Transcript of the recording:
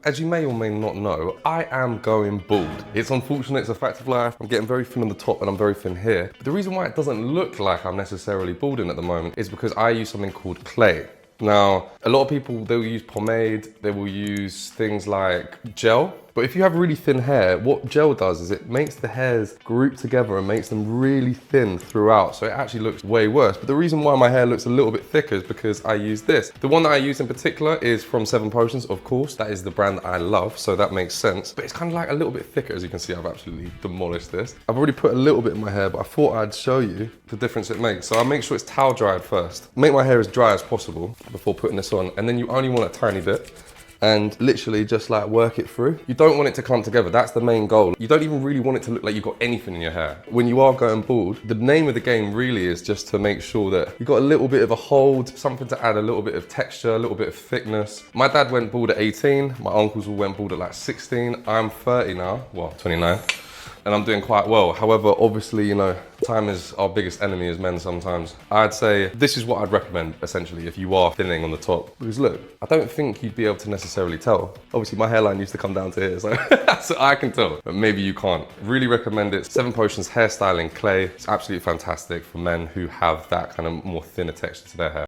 As you may or may not know, I am going bald. It's unfortunate, it's a fact of life. I'm getting very thin on the top and I'm very thin here. But the reason why it doesn't look like I'm necessarily balding at the moment is because I use something called clay. Now, a lot of people, they will use pomade, they will use things like gel. But if you have really thin hair, what gel does is it makes the hairs group together and makes them really thin throughout. So it actually looks way worse. But the reason why my hair looks a little bit thicker is because I use this. The one that I use in particular is from 7 Potions, of course. That is the brand that I love, so that makes sense. But it's kind of like a little bit thicker. As you can see, I've absolutely demolished this. I've already put a little bit in my hair, but I thought I'd show you the difference it makes. So I make sure it's towel dried first. Make my hair as dry as possible before putting this on. And then you only want a tiny bit. And literally just like work it through. You don't want it to clump together, that's the main goal. You don't even really want it to look like you've got anything in your hair. When you are going bald, the name of the game really is just to make sure that you've got a little bit of a hold, something to add a little bit of texture, a little bit of thickness. My dad went bald at 18, my uncles all went bald at like 16. I'm 30 now, well, 29. And I'm doing quite well. However, obviously, you know, time is our biggest enemy as men sometimes. I'd say this is what I'd recommend, essentially, if you are thinning on the top. Because look, I don't think you'd be able to necessarily tell. Obviously, my hairline used to come down to here, so, so I can tell, but maybe you can't. Really recommend it. 7 Potions Hairstyling Clay. It's absolutely fantastic for men who have that kind of more thinner texture to their hair.